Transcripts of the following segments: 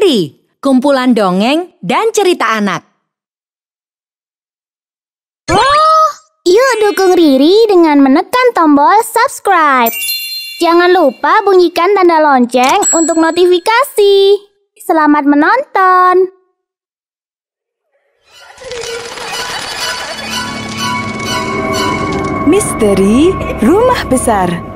Riri, kumpulan dongeng dan cerita anak. Yuk dukung Riri dengan menekan tombol subscribe. Jangan lupa bunyikan tanda lonceng untuk notifikasi. Selamat menonton. Misteri Rumah Besar.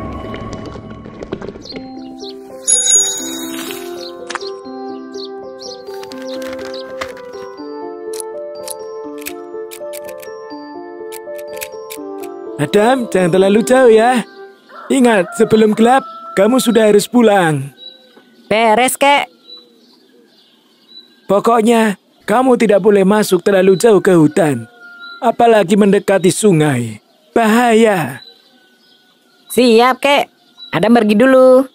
Adam, jangan terlalu jauh ya. Ingat, sebelum gelap, kamu sudah harus pulang. Beres, Kek. Pokoknya, kamu tidak boleh masuk terlalu jauh ke hutan. Apalagi mendekati sungai. Bahaya. Siap, Kek. Adam pergi dulu.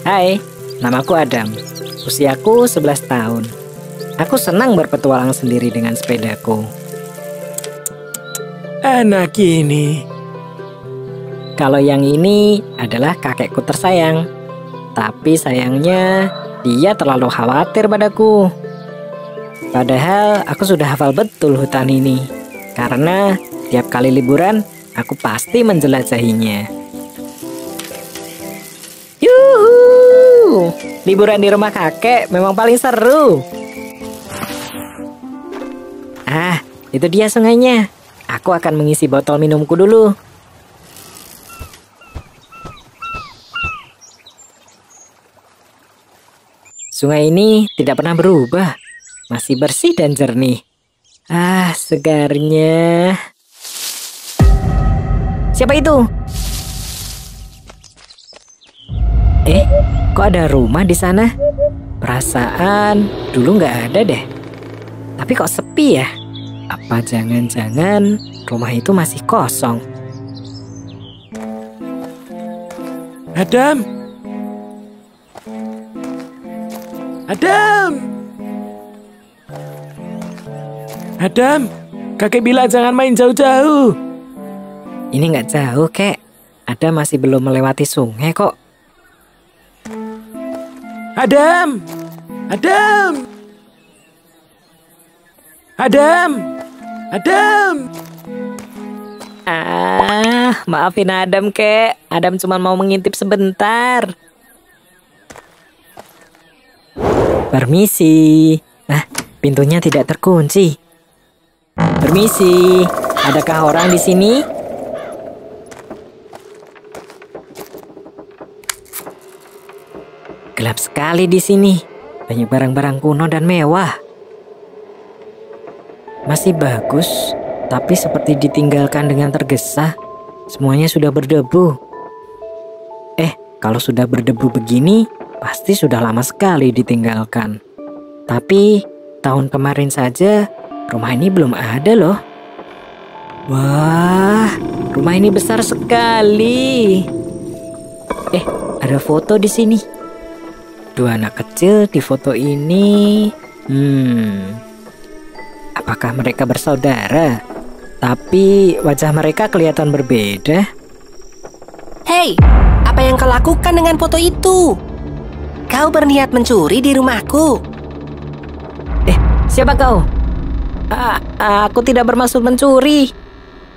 Hai, namaku Adam. Usiaku 11 tahun. Aku senang berpetualang sendiri dengan sepedaku. Anak ini. Kalau yang ini adalah kakekku tersayang. Tapi sayangnya dia terlalu khawatir padaku. Padahal aku sudah hafal betul hutan ini. Karena tiap kali liburan aku pasti menjelajahinya. Yuhu! Liburan di rumah kakek memang paling seru. Ah, itu dia sungainya. Aku akan mengisi botol minumku dulu. Sungai ini tidak pernah berubah. Masih bersih dan jernih. Ah, segarnya. Siapa itu? Kok ada rumah di sana? Perasaan dulu nggak ada deh. Tapi kok sepi ya? Apa jangan-jangan rumah itu masih kosong? Adam. Adam. Adam, kakek bilang jangan main jauh-jauh. Ini nggak jauh, Kek. Adam masih belum melewati sungai kok. Adam. Adam. Adam. Adam. Maafin Adam, Kek. Adam cuma mau mengintip sebentar. Permisi. Pintunya tidak terkunci. Permisi. Adakah orang di sini? Gelap sekali di sini. Banyak barang-barang kuno dan mewah. Masih bagus, tapi seperti ditinggalkan dengan tergesa. Semuanya sudah berdebu. Kalau sudah berdebu begini, pasti sudah lama sekali ditinggalkan. Tapi tahun kemarin saja, rumah ini belum ada loh. Wah, rumah ini besar sekali. Ada foto di sini. Dua anak kecil di foto ini. Apakah mereka bersaudara? Tapi wajah mereka kelihatan berbeda. Hei, apa yang kau lakukan dengan foto itu? Kau berniat mencuri di rumahku. Siapa kau? Aku tidak bermaksud mencuri.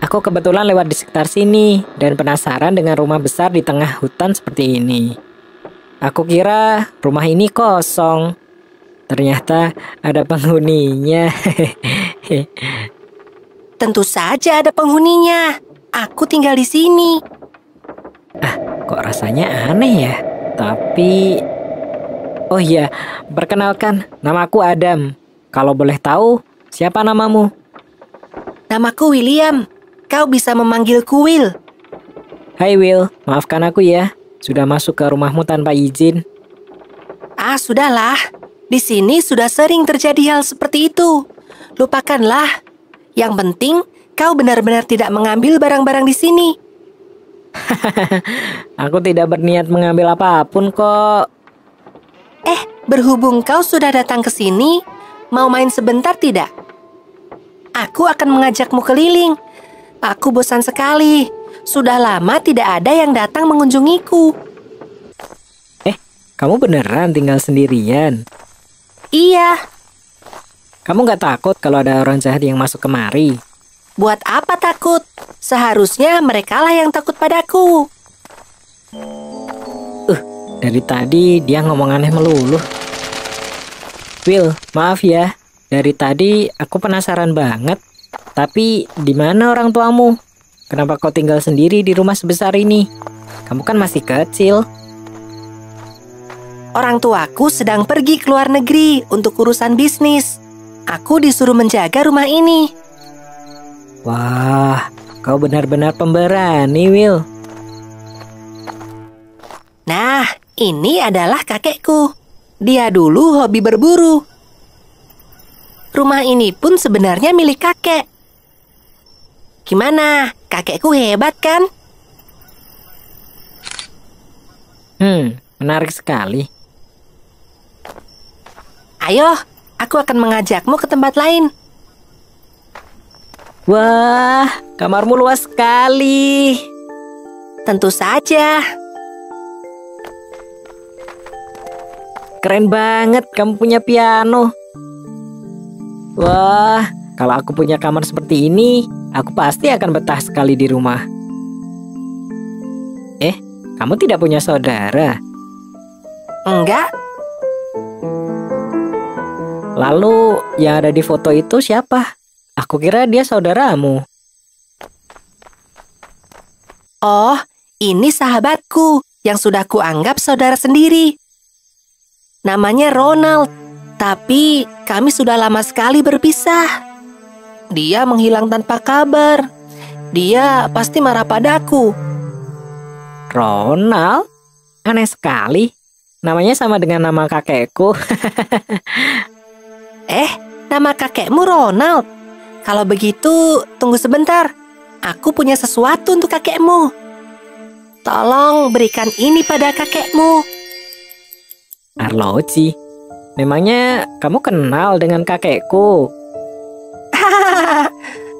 Aku kebetulan lewat di sekitar sini dan penasaran dengan rumah besar di tengah hutan seperti ini. Aku kira rumah ini kosong. Ternyata ada penghuninya. Tentu saja ada penghuninya. Aku tinggal di sini. Kok rasanya aneh ya? Tapi... Oh iya, perkenalkan, namaku Adam. Kalau boleh tahu, siapa namamu? Namaku William. Kau bisa memanggilku Will. Hai Will, maafkan aku ya. Sudah masuk ke rumahmu tanpa izin. Sudahlah. Di sini sudah sering terjadi hal seperti itu. Lupakanlah. Yang penting, kau benar-benar tidak mengambil barang-barang di sini. Aku tidak berniat mengambil apapun kok. Berhubung kau sudah datang ke sini, mau main sebentar tidak? Aku akan mengajakmu keliling. Aku bosan sekali. Sudah lama tidak ada yang datang mengunjungiku. kamu beneran tinggal sendirian? Iya, Kamu nggak takut kalau ada orang jahat yang masuk kemari? buat apa takut? Seharusnya merekalah yang takut padaku. Dari tadi dia ngomong aneh melulu. Will, maaf ya. Dari tadi aku penasaran banget. Tapi di mana orang tuamu? Kenapa kau tinggal sendiri di rumah sebesar ini? Kamu kan masih kecil. Orang tuaku sedang pergi ke luar negeri untuk urusan bisnis. Aku disuruh menjaga rumah ini. Wah, kau benar-benar pemberani, Will. Nah, ini adalah kakekku. Dia dulu hobi berburu. Rumah ini pun sebenarnya milik kakek. Gimana? Kakekku hebat kan? Menarik sekali. Ayo, aku akan mengajakmu ke tempat lain. Wah, kamarmu luas sekali. Tentu saja. Keren banget kamu punya piano. Wah, kalau aku punya kamar seperti ini, aku pasti akan betah sekali di rumah. Kamu tidak punya saudara? Enggak, Lalu yang ada di foto itu siapa? Aku kira dia saudaramu. oh, ini sahabatku yang sudah kuanggap saudara sendiri. Namanya Ronald, tapi kami sudah lama sekali berpisah. Dia menghilang tanpa kabar. Dia pasti marah padaku. Ronald? Aneh sekali. Namanya sama dengan nama kakekku. Nama kakekmu Ronald. Kalau begitu, tunggu sebentar. Aku punya sesuatu untuk kakekmu. Tolong berikan ini pada kakekmu. Arloji, memangnya kamu kenal dengan kakekku?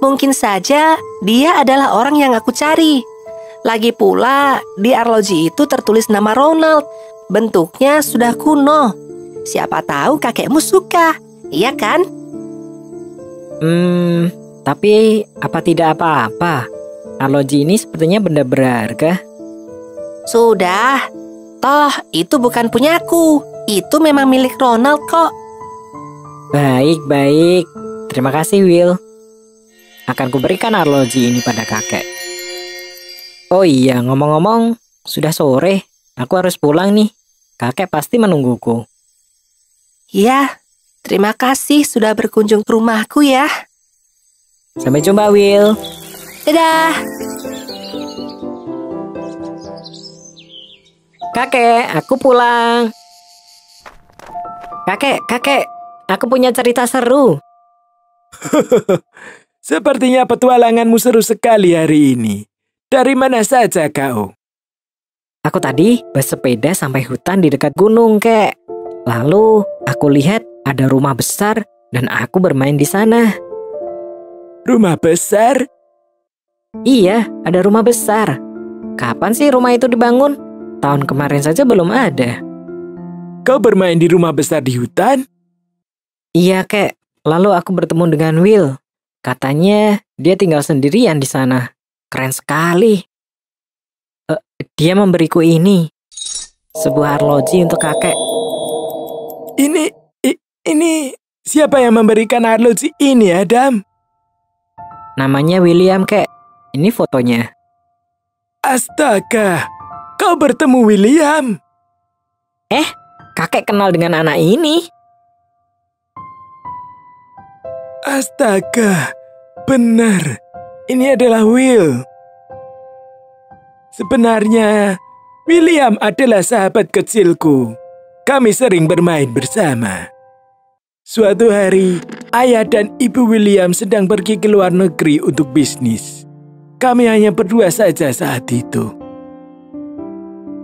Mungkin saja dia adalah orang yang aku cari. Lagi pula, di arloji itu tertulis nama Ronald. Bentuknya sudah kuno. Siapa tahu kakekmu suka, iya kan? Tapi apa tidak apa-apa? Arloji ini sepertinya benda berharga. Sudah, toh itu bukan punyaku. Itu memang milik Ronald kok. Baik. Terima kasih, Will. Akan kuberikan arloji ini pada kakek. Oh iya, ngomong-ngomong, sudah sore. Aku harus pulang nih. Kakek pasti menungguku. Ya, terima kasih sudah berkunjung ke rumahku ya. Sampai jumpa, Will. Dadah. Kakek, aku pulang. Kakek, aku punya cerita seru. Sepertinya petualanganmu seru sekali hari ini. Dari mana saja kau? Aku tadi bersepeda sampai hutan di dekat gunung, Kek. Lalu aku lihat ada rumah besar dan aku bermain di sana. Rumah besar? Iya, ada rumah besar. Kapan sih rumah itu dibangun? Tahun kemarin saja belum ada. Kau bermain di rumah besar di hutan? Iya, Kek. Lalu aku bertemu dengan Will. Katanya dia tinggal sendirian di sana. Keren sekali. Dia memberiku ini. Sebuah arloji untuk kakek. Ini siapa yang memberikan arloji ini, Adam? Namanya William, Kek. Ini fotonya. Astaga, kau bertemu William? Kakek kenal dengan anak ini. Astaga, benar. Ini adalah Will. Sebenarnya, William adalah sahabat kecilku. Kami sering bermain bersama. Suatu hari, ayah dan ibu William sedang pergi ke luar negeri untuk bisnis. Kami hanya berdua saja saat itu.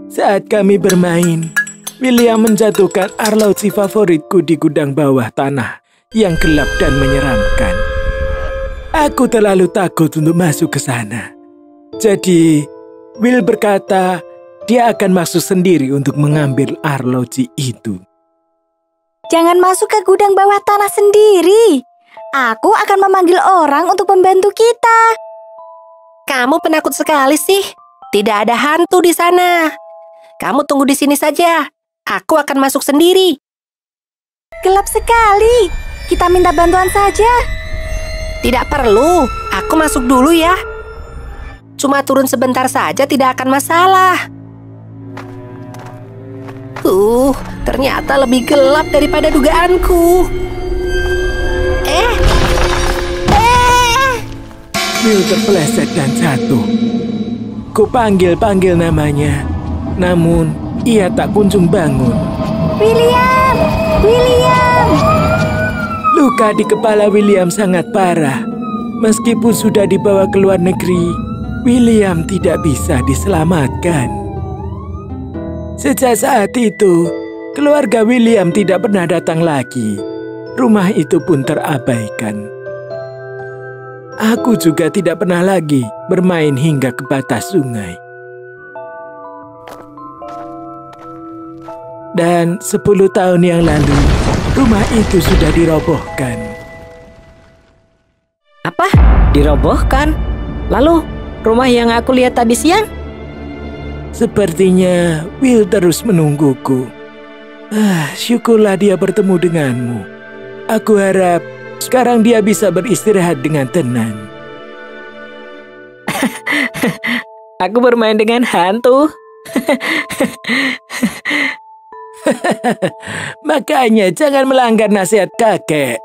Saat kami bermain, William menjatuhkan arloji favoritku di gudang bawah tanah yang gelap dan menyeramkan. Aku terlalu takut untuk masuk ke sana. Jadi, Will berkata dia akan masuk sendiri untuk mengambil arloji itu. Jangan masuk ke gudang bawah tanah sendiri. Aku akan memanggil orang untuk membantu kita. Kamu penakut sekali sih. Tidak ada hantu di sana. Kamu tunggu di sini saja. Aku akan masuk sendiri. Gelap sekali. Kita minta bantuan saja. Tidak perlu. Aku masuk dulu ya. Cuma turun sebentar saja, tidak akan masalah. Ternyata lebih gelap daripada dugaanku. Will terpeleset dan jatuh. Ku panggil-panggil namanya, namun ia tak kunjung bangun. William! William! Luka di kepala William sangat parah. Meskipun sudah dibawa ke luar negeri, William tidak bisa diselamatkan. Sejak saat itu, keluarga William tidak pernah datang lagi. Rumah itu pun terabaikan. Aku juga tidak pernah lagi bermain hingga ke batas sungai. Dan 10 tahun yang lalu, rumah itu sudah dirobohkan. Apa? Dirobohkan? Lalu, rumah yang aku lihat tadi siang? Sepertinya Will terus menungguku. Syukurlah dia bertemu denganmu. Aku harap sekarang dia bisa beristirahat dengan tenang. Aku bermain dengan hantu. Makanya jangan melanggar nasihat kakek.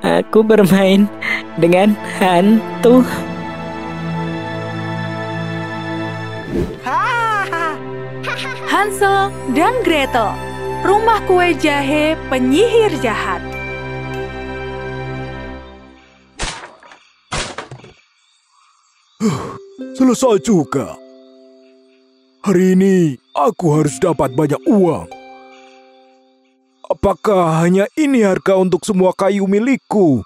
Aku bermain dengan hantu. Hansel dan Gretel, rumah kue jahe penyihir jahat. Selesai juga. Hari ini aku harus dapat banyak uang. Apakah hanya ini harga untuk semua kayu milikku?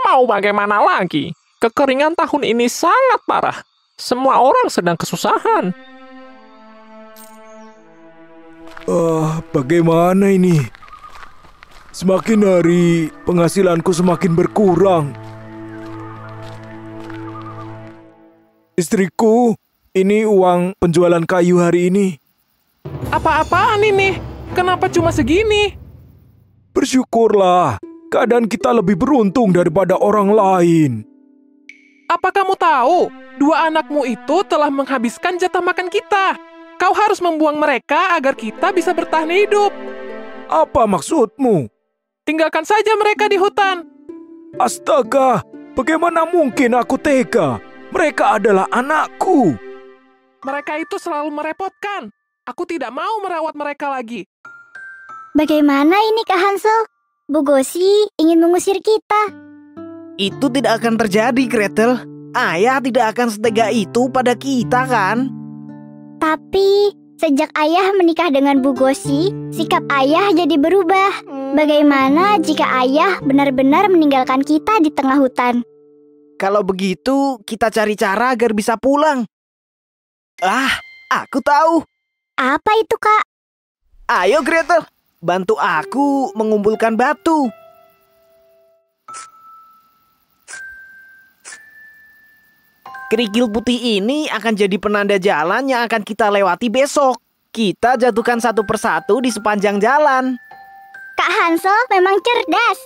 Mau bagaimana lagi? Kekeringan tahun ini sangat parah. Semua orang sedang kesusahan. Bagaimana ini? Semakin hari penghasilanku semakin berkurang. Istriku, ini uang penjualan kayu hari ini. Apa-apaan ini? Kenapa cuma segini? Bersyukurlah, keadaan kita lebih beruntung daripada orang lain. Apa kamu tahu? 2 anakmu itu telah menghabiskan jatah makan kita. Kau harus membuang mereka agar kita bisa bertahan hidup. Apa maksudmu? Tinggalkan saja mereka di hutan. Astaga, bagaimana mungkin aku tega? Mereka adalah anakku. Mereka itu selalu merepotkan. Aku tidak mau merawat mereka lagi. Bagaimana ini Kak Hansel? Bu Gosi ingin mengusir kita. Itu tidak akan terjadi, Gretel. Ayah tidak akan setega itu pada kita, kan? Tapi sejak ayah menikah dengan Bu Gosi, sikap ayah jadi berubah. Bagaimana jika ayah benar-benar meninggalkan kita di tengah hutan? Kalau begitu, kita cari cara agar bisa pulang. Aku tahu. Apa itu, Kak? Ayo, Gretel. Bantu aku mengumpulkan batu. Kerikil putih ini akan jadi penanda jalan yang akan kita lewati besok. Kita jatuhkan satu persatu di sepanjang jalan. Kak Hansel memang cerdas.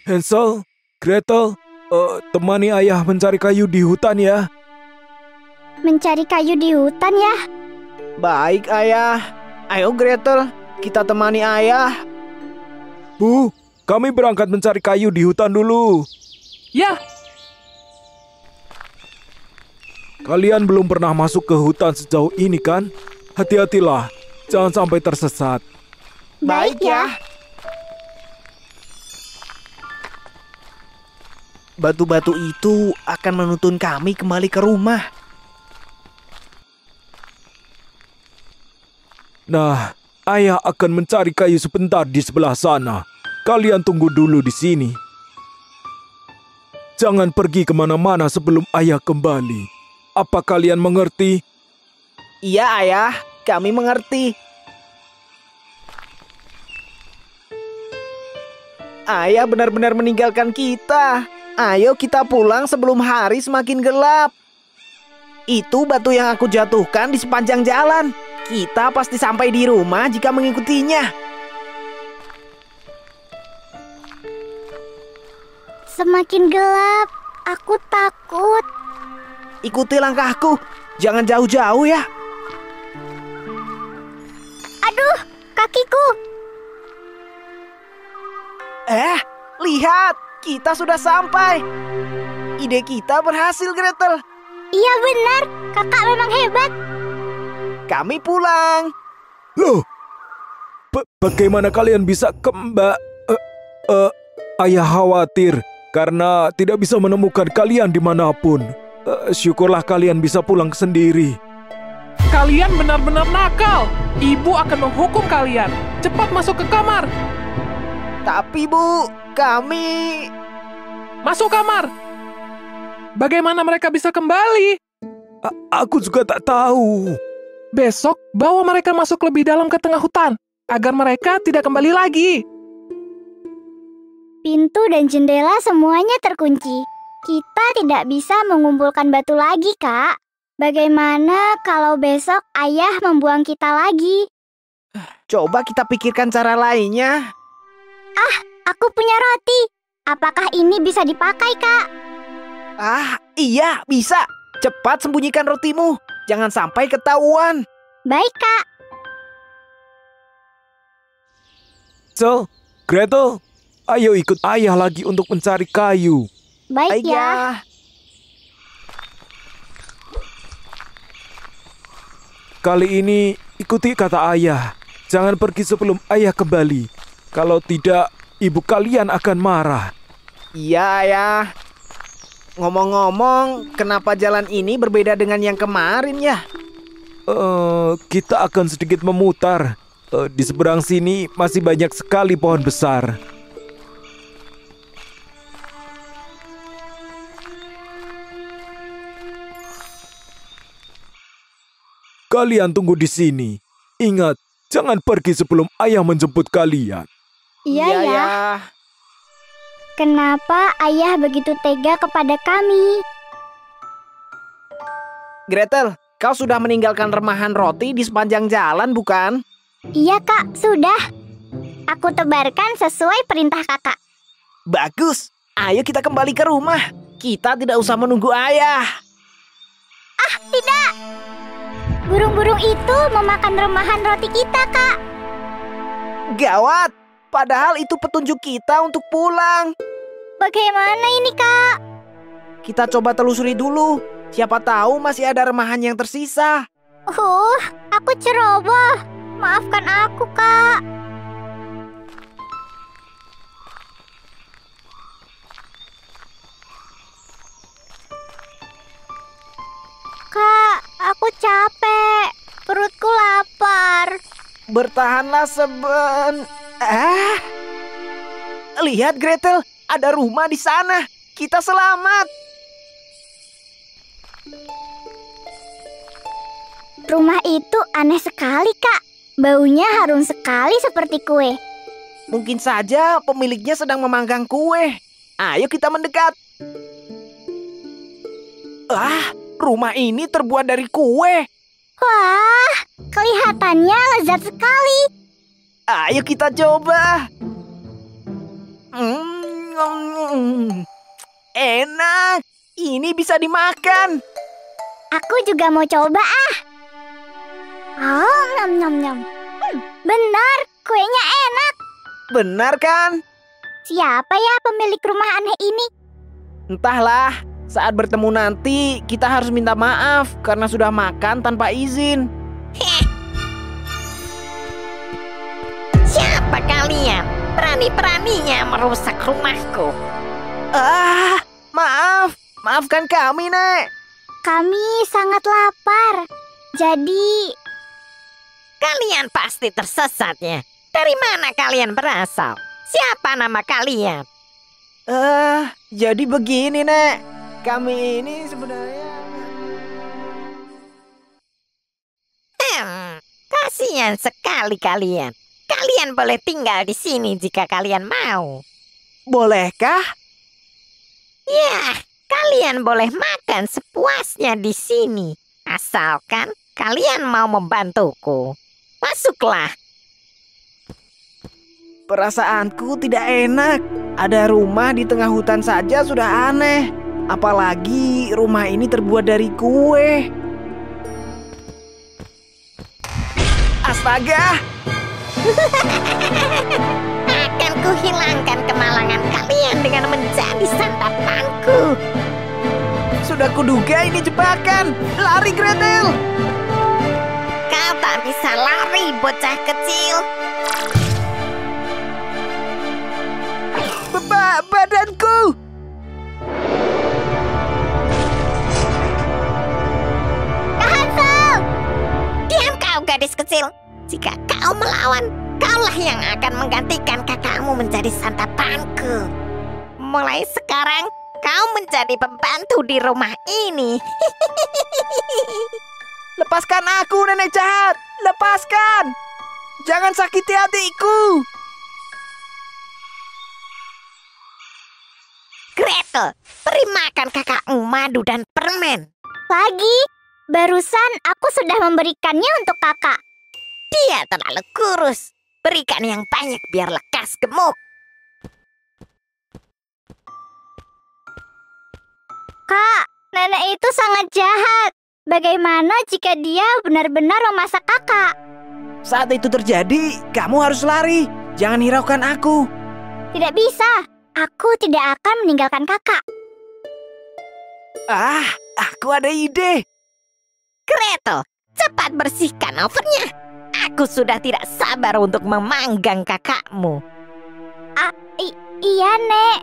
Hansel, Gretel, temani ayah mencari kayu di hutan ya. Mencari kayu di hutan ya? Baik, ayah. Ayo, Gretel, kita temani ayah. Bu, kami berangkat mencari kayu di hutan dulu. Ya, Kalian belum pernah masuk ke hutan sejauh ini kan? Hati-hatilah, jangan sampai tersesat. Baik ya. Batu-batu itu akan menuntun kami kembali ke rumah. Nah, ayah akan mencari kayu sebentar di sebelah sana. Kalian tunggu dulu di sini. Jangan pergi kemana-mana sebelum ayah kembali. Apa kalian mengerti? Iya, Ayah. Kami mengerti. Ayah benar-benar meninggalkan kita. Ayo kita pulang sebelum hari semakin gelap. Itu batu yang aku jatuhkan di sepanjang jalan. Kita pasti sampai di rumah jika mengikutinya. Semakin gelap, aku takut. Ikuti langkahku. Jangan jauh-jauh ya. Aduh, kakiku. Lihat. Kita sudah sampai. Ide kita berhasil, Gretel. Iya benar, kakak memang hebat. Kami pulang. Loh, bagaimana kalian bisa kembali? Ayah khawatir karena tidak bisa menemukan kalian dimanapun. Syukurlah kalian bisa pulang sendiri. Kalian benar-benar nakal. Ibu akan menghukum kalian. Cepat masuk ke kamar. Tapi Bu, kami... Masuk kamar. Bagaimana mereka bisa kembali? Aku juga tak tahu. Besok, bawa mereka masuk lebih dalam ke tengah hutan, agar mereka tidak kembali lagi. Pintu dan jendela semuanya terkunci. Kita tidak bisa mengumpulkan batu lagi, Kak. Bagaimana kalau besok ayah membuang kita lagi? Coba kita pikirkan cara lainnya. Aku punya roti. Apakah ini bisa dipakai, Kak? Iya, bisa. Cepat sembunyikan rotimu. Jangan sampai ketahuan. Baik, Kak. So, Gretel, ayo ikut ayah lagi untuk mencari kayu. Baik ya. Kali ini ikuti kata ayah. Jangan pergi sebelum ayah kembali. Kalau tidak, ibu kalian akan marah. Iya, Ayah. Ngomong-ngomong, kenapa jalan ini berbeda dengan yang kemarin ya? Kita akan sedikit memutar. Di seberang sini masih banyak sekali pohon besar. Kalian tunggu di sini. Ingat, jangan pergi sebelum ayah menjemput kalian. Iya ya. Kenapa ayah begitu tega kepada kami? Gretel, kau sudah meninggalkan remahan roti di sepanjang jalan, bukan? Iya, Kak, sudah. Aku tebarkan sesuai perintah kakak. Bagus. Ayo kita kembali ke rumah. Kita tidak usah menunggu ayah. Tidak. Burung-burung itu memakan remahan roti kita, Kak. Gawat. Padahal itu petunjuk kita untuk pulang. Bagaimana ini, Kak? Kita coba telusuri dulu. Siapa tahu masih ada remahan yang tersisa. Aku ceroboh. Maafkan aku, Kak. Kak, aku capek. Perutku lapar. Bertahanlah Lihat, Gretel. Ada rumah di sana. Kita selamat. Rumah itu aneh sekali, Kak. Baunya harum sekali seperti kue. Mungkin saja pemiliknya sedang memanggang kue. Ayo kita mendekat. Rumah ini terbuat dari kue. Wah, kelihatannya lezat sekali. Ayo kita coba. Enak. Ini bisa dimakan. Aku juga mau coba Nyam. Benar, kuenya enak. Benar kan? Siapa ya pemilik rumah aneh ini? Entahlah. Saat bertemu nanti, kita harus minta maaf karena sudah makan tanpa izin. Siapa kalian? Berani-beraninya merusak rumahku. Maaf. Maafkan kami, Nek. Kami sangat lapar. Jadi... Kalian pasti tersesat ya. Dari mana kalian berasal? Siapa nama kalian? Jadi begini, Nek. Kami ini sebenarnya... Kasihan sekali kalian. Kalian boleh tinggal di sini jika kalian mau. Bolehkah? Ya, kalian boleh makan sepuasnya di sini. Asalkan kalian mau membantuku. Masuklah. Perasaanku tidak enak. Ada rumah di tengah hutan saja sudah aneh. Apalagi rumah ini terbuat dari kue. Astaga! Akan kuhilangkan kemalangan kalian dengan menjadi santapanku. Sudah kuduga ini jebakan. Lari, Gretel! Kau tak bisa lari, bocah kecil. Badanku! Hansel! Diam kau, gadis kecil. Jika kau melawan, kaulah yang akan menggantikan kakakmu menjadi santapanku. Mulai sekarang, kau menjadi pembantu di rumah ini. Lepaskan aku, nenek jahat! Lepaskan! Jangan sakiti hatiku! Gretel, beri makan kakakmu madu dan permen. Lagi? Barusan aku sudah memberikannya untuk kakak. Dia terlalu kurus. Berikan yang banyak biar lekas gemuk. Kak, nenek itu sangat jahat. Bagaimana jika dia benar-benar memasak kakak? Saat itu terjadi, kamu harus lari. Jangan hiraukan aku. Tidak bisa. Aku tidak akan meninggalkan kakak. Aku ada ide. Gretel, cepat bersihkan ovennya. Aku sudah tidak sabar untuk memanggang kakakmu. Iya, Nek.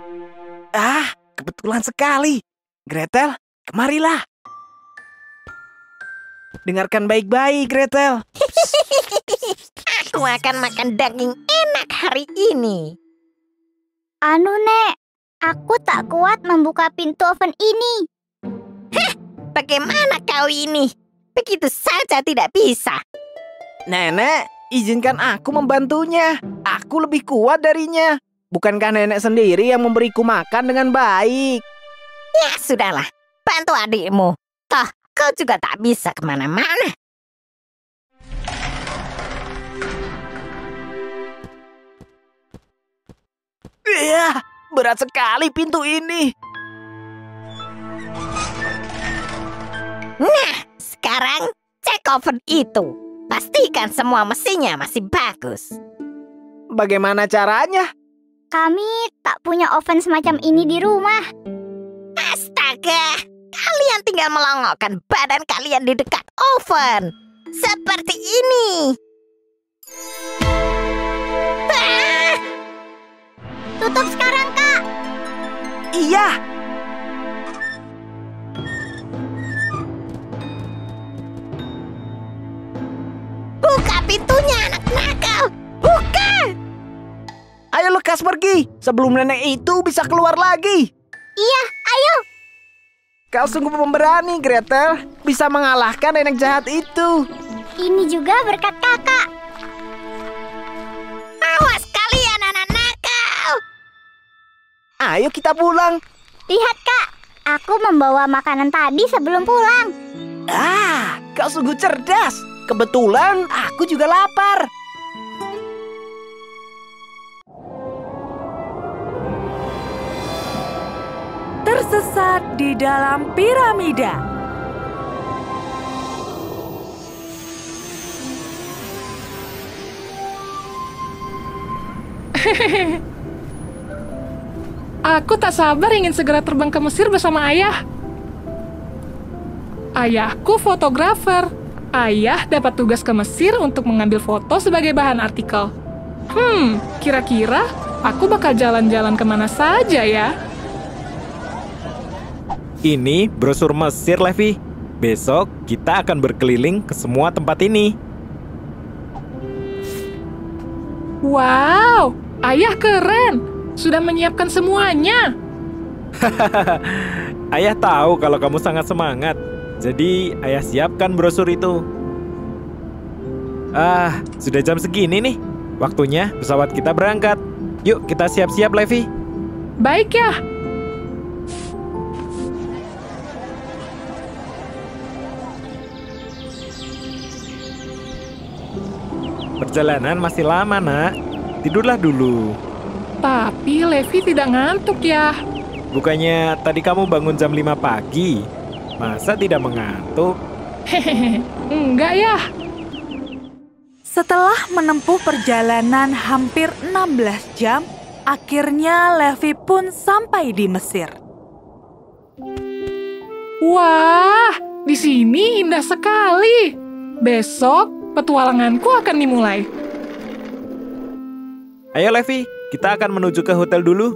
Kebetulan sekali. Gretel, kemarilah. Dengarkan baik-baik, Gretel. Aku akan makan daging enak hari ini. Nek, aku tak kuat membuka pintu oven ini. Hah, bagaimana kau ini? Begitu saja tidak bisa. Nenek, izinkan aku membantunya. Aku lebih kuat darinya. Bukankah nenek sendiri yang memberiku makan dengan baik? Ya sudahlah, bantu adikmu. Toh, kau juga tak bisa kemana-mana. Berat sekali pintu ini. Nah, sekarang cek oven itu. Pastikan semua mesinnya masih bagus. Bagaimana caranya? Kami tak punya oven semacam ini di rumah. Astaga, kalian tinggal melongokkan badan kalian di dekat oven. Seperti ini. Tutup sekarang, Kak. Iya. Buka pintunya, anak nakal. Buka. Ayo lekas pergi sebelum nenek itu bisa keluar lagi. Iya, ayo. Kau sungguh pemberani, Gretel. Bisa mengalahkan nenek jahat itu. Ini juga berkat kakak. Awas kalian, anak nakal. Ayo kita pulang. Lihat, Kak. Aku membawa makanan tadi sebelum pulang. Kau sungguh cerdas. Kebetulan aku juga lapar. Tersesat di dalam piramida. Aku tak sabar ingin segera terbang ke Mesir bersama ayah. Ayahku fotografer. Ayah dapat tugas ke Mesir untuk mengambil foto sebagai bahan artikel. Kira-kira aku bakal jalan-jalan kemana saja ya? Ini brosur Mesir, Levi. Besok kita akan berkeliling ke semua tempat ini. Wow, ayah keren. sudah menyiapkan semuanya. Ayah tahu kalau kamu sangat semangat. Jadi ayah siapkan brosur itu. Sudah jam segini nih. Waktunya pesawat kita berangkat. Yuk kita siap-siap, Levi. Baik ya. Perjalanan masih lama, Nak. Tidurlah dulu. Tapi Levi tidak ngantuk ya. Bukannya tadi kamu bangun jam 5 pagi? Masa tidak mengantuk? Hehehe, enggak ya. Setelah menempuh perjalanan hampir 16 jam, akhirnya Levi pun sampai di Mesir. Wah, di sini indah sekali. Besok petualanganku akan dimulai. Ayo Levi, kita akan menuju ke hotel dulu.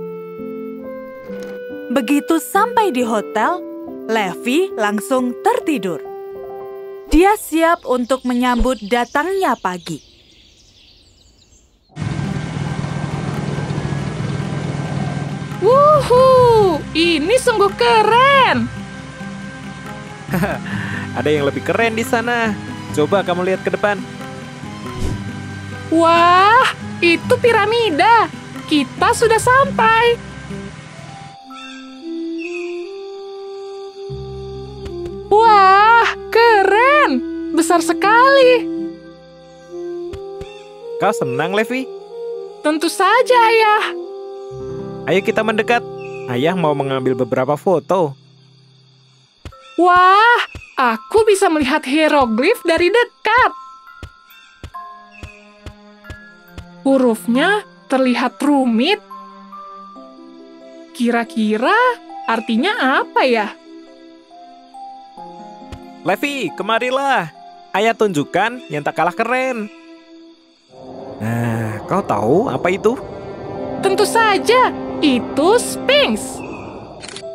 Begitu sampai di hotel, Levi langsung tertidur. Dia siap untuk menyambut datangnya pagi. Wuhu, ini sungguh keren. Ada yang lebih keren di sana. Coba kamu lihat ke depan. Wah, itu piramida. Kita sudah sampai. Wah, keren. Besar sekali. Kau senang, Levi? Tentu saja, Ayah. Ayo kita mendekat. Ayah mau mengambil beberapa foto. Wah, aku bisa melihat hieroglif dari dekat. Hurufnya terlihat rumit. Kira-kira artinya apa ya? Levi, kemarilah. Ayah tunjukkan yang tak kalah keren. Nah, kau tahu apa itu? Tentu saja, itu Sphinx.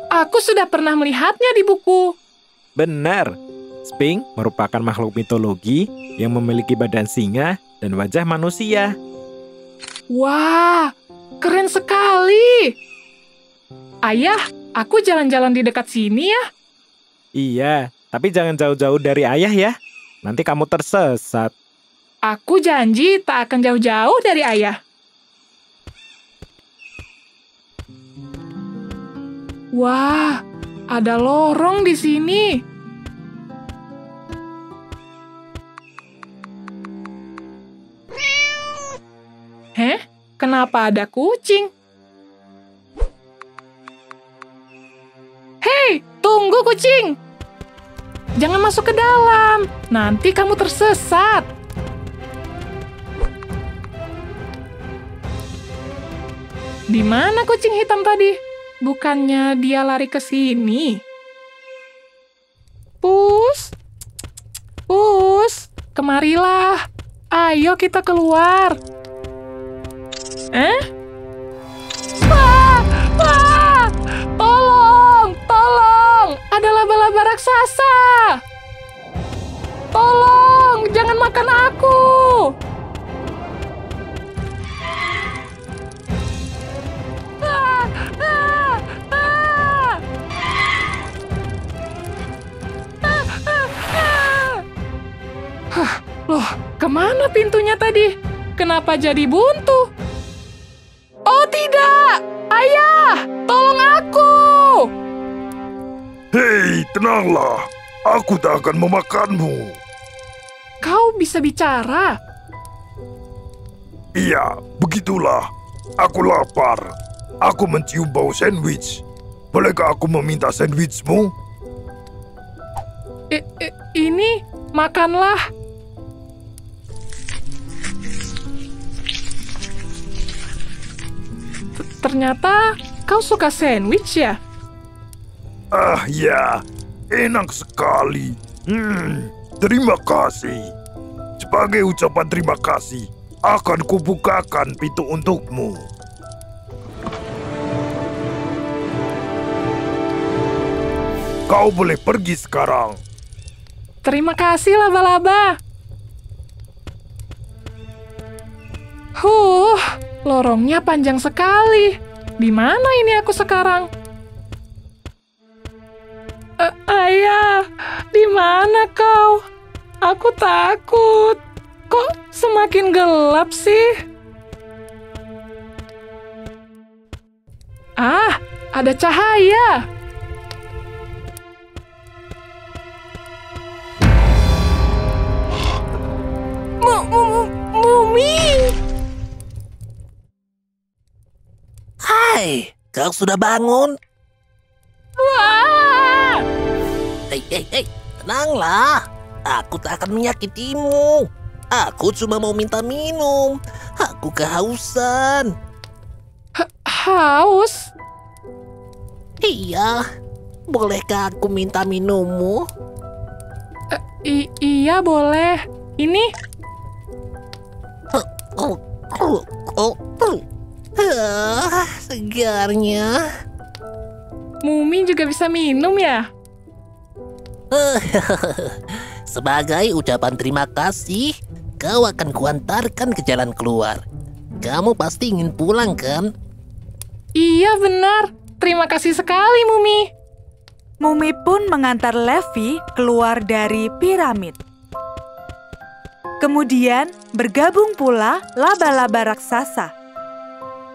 Aku sudah pernah melihatnya di buku. Benar. Sphinx merupakan makhluk mitologi yang memiliki badan singa dan wajah manusia. Wah, keren sekali. Ayah, aku jalan-jalan di dekat sini ya. Iya, tapi jangan jauh-jauh dari ayah ya. Nanti kamu tersesat. Aku janji tak akan jauh-jauh dari ayah. Wah, ada lorong di sini. Kenapa ada kucing? Hei, tunggu kucing! Jangan masuk ke dalam, nanti kamu tersesat. Di mana kucing hitam tadi? Bukannya dia lari ke sini? Pus, Pus, kemarilah. Ayo kita keluar. Wah! Wah! Tolong! Tolong! Ada laba-laba raksasa! Tolong! Jangan makan aku! Loh, kemana pintunya tadi? Kenapa jadi buntu? Oh tidak! Ayah! Tolong aku! Hei, tenanglah. Aku tak akan memakanmu. Kau bisa bicara? Iya, begitulah. Aku lapar. Aku mencium bau sandwich. Bolehkah aku meminta sandwichmu? Ini, makanlah. Ternyata kau suka sandwich ya? Ah ya, enak sekali. Terima kasih. Sebagai ucapan terima kasih, akan kubukakan pintu untukmu. Kau boleh pergi sekarang. Terima kasih, laba-laba. Lorongnya panjang sekali. Di mana ini aku sekarang? Ayah, di mana kau? Aku takut. Kok semakin gelap sih? Ah, ada cahaya. Mumi. Hai, kau sudah bangun? Wah! Hei, tenanglah. Aku tak akan menyakitimu. Aku cuma mau minta minum. Aku kehausan. Haus? Iya. Bolehkah aku minta minummu? Iya, boleh. Ini? Segarnya. Mumi juga bisa minum ya? Sebagai ucapan terima kasih, kau akan kuantarkan ke jalan keluar. Kamu pasti ingin pulang, kan? Iya, benar. Terima kasih sekali, Mumi. Mumi pun mengantar Levi keluar dari piramid. Kemudian bergabung pula laba-laba raksasa.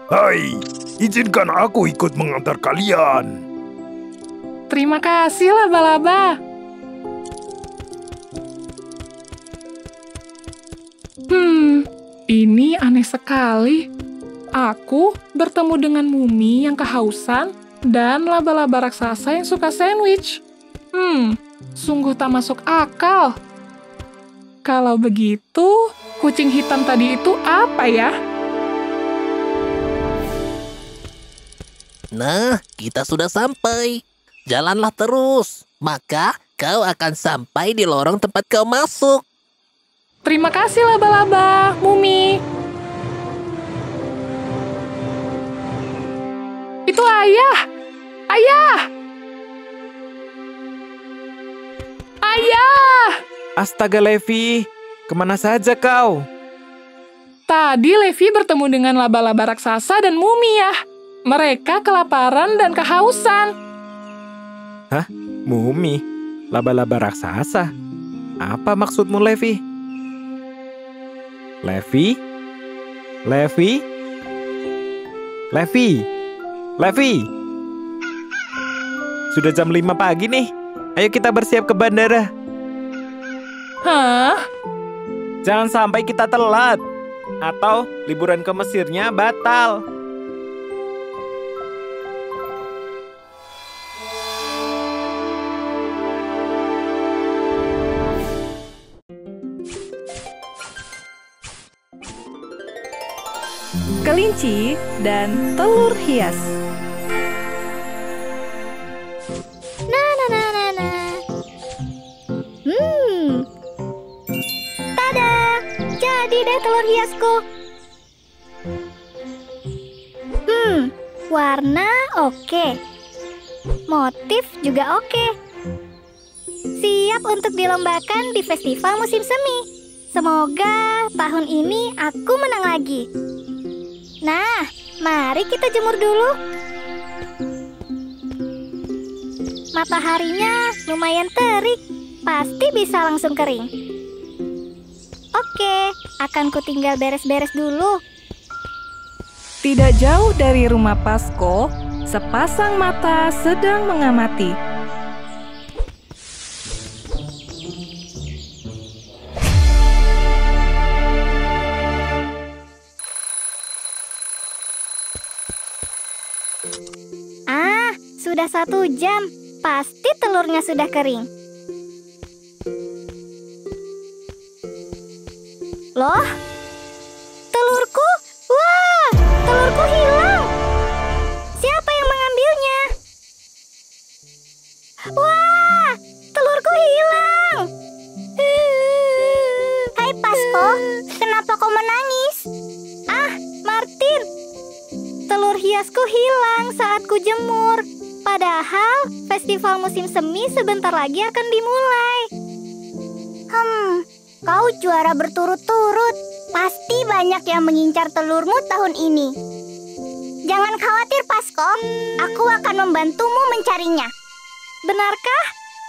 Hai, izinkan aku ikut mengantar kalian. Terima kasih, laba-laba. Ini aneh sekali. Aku bertemu dengan Mumi yang kehausan dan laba-laba raksasa yang suka sandwich. Sungguh tak masuk akal. Kalau begitu, kucing hitam tadi itu apa ya? Nah, kita sudah sampai. Jalanlah terus, maka kau akan sampai di lorong tempat kau masuk. Terima kasih, laba-laba, Mumi. Itu ayah! Ayah! Ayah! Astaga Levi, kemana saja kau? Tadi Levi bertemu dengan laba-laba raksasa dan Mumi ya. Mereka kelaparan dan kehausan. Hah? Mumi? Laba-laba raksasa? Apa maksudmu, Levi? Levi? Levi? Levi? Levi? Sudah jam 5 pagi nih. Ayo kita bersiap ke bandara. Hah? Jangan sampai kita telat. Atau liburan ke Mesirnya batal. Kelinci dan telur hias. Tada! Jadi deh telur hiasku. Warna oke. Motif juga oke. Siap untuk dilombakan di festival musim semi. Semoga tahun ini aku menang lagi. Nah, mari kita jemur dulu. Mataharinya lumayan terik, pasti bisa langsung kering. Oke, akan ku tinggal beres-beres dulu. Tidak jauh dari rumah Pasko, sepasang mata sedang mengamati. Sudah 1 jam, pasti telurnya sudah kering. Loh? Telurku? Wah, telurku hilang. Siapa yang mengambilnya? Wah, telurku hilang. Hai Pasko, kenapa kau menangis? Ah, Martin, telur hiasku hilang saat ku jemur. Padahal festival musim semi sebentar lagi akan dimulai. Kau juara berturut-turut. Pasti banyak yang mengincar telurmu tahun ini. Jangan khawatir, Pasko. Aku akan membantumu mencarinya. Benarkah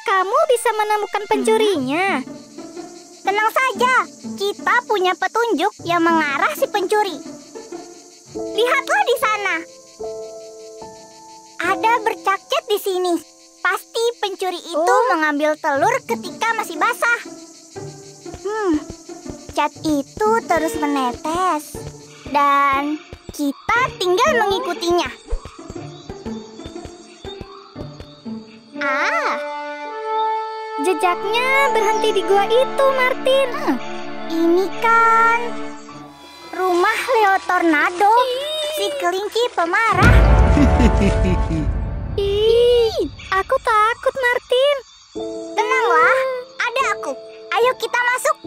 kamu bisa menemukan pencurinya? Tenang saja, kita punya petunjuk yang mengarah si pencuri. Lihatlah di sana. Ada bercak cat di sini. Pasti pencuri itu mengambil telur ketika masih basah. Cat itu terus menetes. Dan kita tinggal mengikutinya. Jejaknya berhenti di gua itu, Martin. Ini kan rumah Leo Tornado, si kelinci pemarah. Aku takut, Martin. Tenanglah, ada aku. Ayo kita masuk.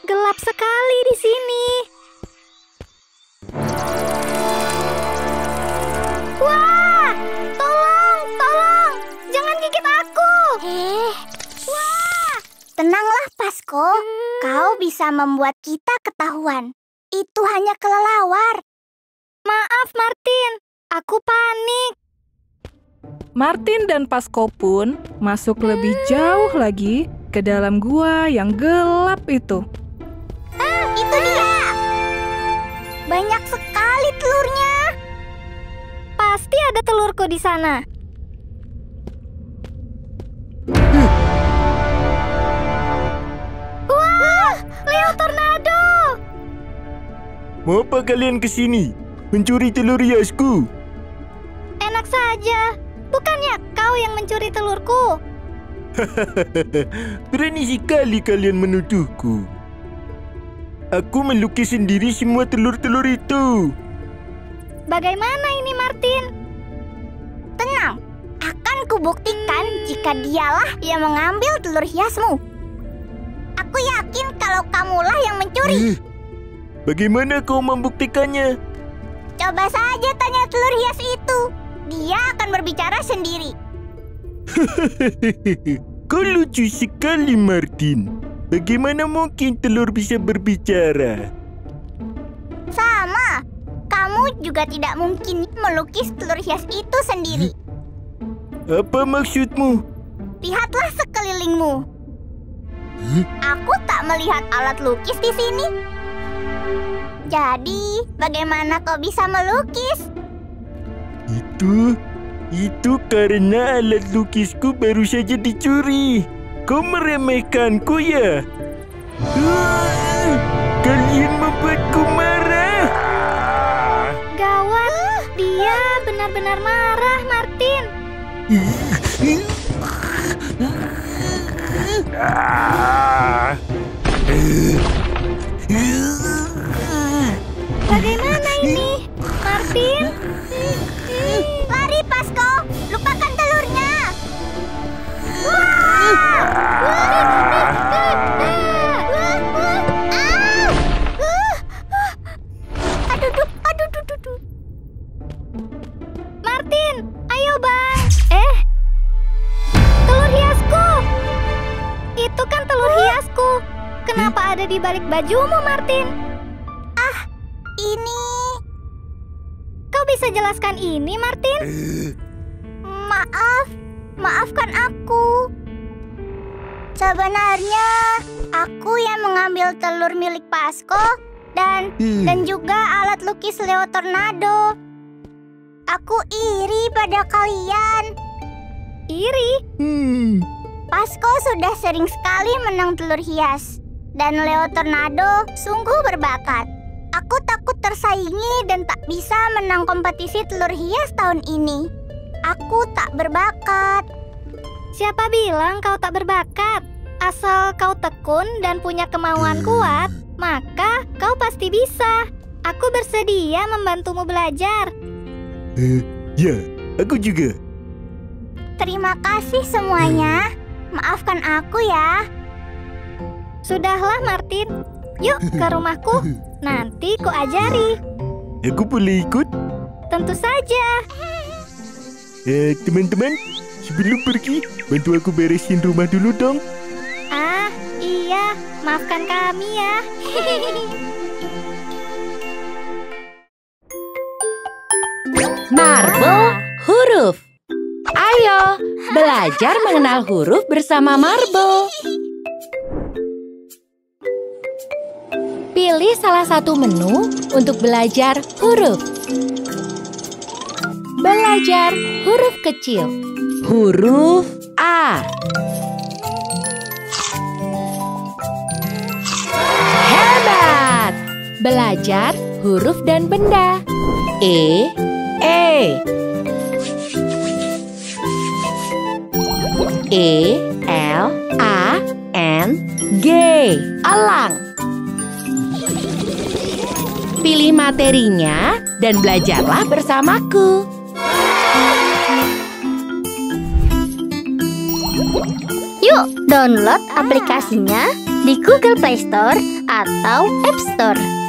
Gelap sekali di sini. Wah, tolong, jangan gigit aku. Wah, tenanglah, Pasko. Kau bisa membuat kita ketahuan. Itu hanya kelelawar. Maaf, Martin. Aku panik. Martin dan Pasko pun masuk lebih jauh lagi ke dalam gua yang gelap itu. Itu dia. Banyak sekali telurnya. Pasti ada telurku di sana. Wah, Leo Tornado. Mau apa kalian ke sini? Mencuri telur hiasku? Enak saja. Bukannya kau yang mencuri telurku? Berani sekali kalian menuduhku. Aku melukis sendiri semua telur-telur itu. Bagaimana ini, Martin? Tenang, akan kubuktikan jika dialah yang mengambil telur hiasmu. Aku yakin kalau kamulah yang mencuri. Bagaimana kau membuktikannya? Coba saja tanya telur hias itu. Dia akan berbicara sendiri. Kau lucu sekali, Martin. Bagaimana mungkin telur bisa berbicara? Sama. Kamu juga tidak mungkin melukis telur hias itu sendiri. Apa maksudmu? Lihatlah sekelilingmu. Aku tak melihat alat lukis di sini. Jadi, bagaimana kau bisa melukis? Itu karena alat lukisku baru saja dicuri. Kau meremehkanku ya? Kalian membuatku marah. Gawat, dia benar-benar marah, Martin. Bagaimana ini, Martin? Lari, Pasko! Lupakan telurnya! Aduh. Martin, ayo bang! Telur hiasku! Itu kan telur hiasku. Kenapa ada di balik bajumu, Martin? Ini... Kau bisa jelaskan ini, Martin? Maafkan aku. Sebenarnya, aku yang mengambil telur milik Pasko dan juga alat lukis Leo Tornado. Aku iri pada kalian. Iri? Pasko sudah sering sekali menang telur hias. Dan Leo Tornado sungguh berbakat. Aku takut tersaingi dan tak bisa menang kompetisi telur hias tahun ini. Aku tak berbakat. Siapa bilang kau tak berbakat? Asal kau tekun dan punya kemauan kuat, maka kau pasti bisa. Aku bersedia membantumu belajar. Ya, aku juga. Terima kasih semuanya. Maafkan aku ya. Sudahlah, Martin. Yuk ke rumahku. Nanti ku ajari. Aku boleh ikut? Tentu saja. Teman-teman, sebelum pergi, bantu aku beresin rumah dulu dong. Iya. Maafkan kami ya. Marble huruf. Ayo, belajar mengenal huruf bersama Marble. Pilih salah satu menu untuk belajar huruf. Belajar huruf kecil. Huruf A. Hebat! Belajar huruf dan benda. E. L A N G. Elang. Pilih materinya dan belajarlah bersamaku. Yuk, download aplikasinya di Google Play Store atau App Store.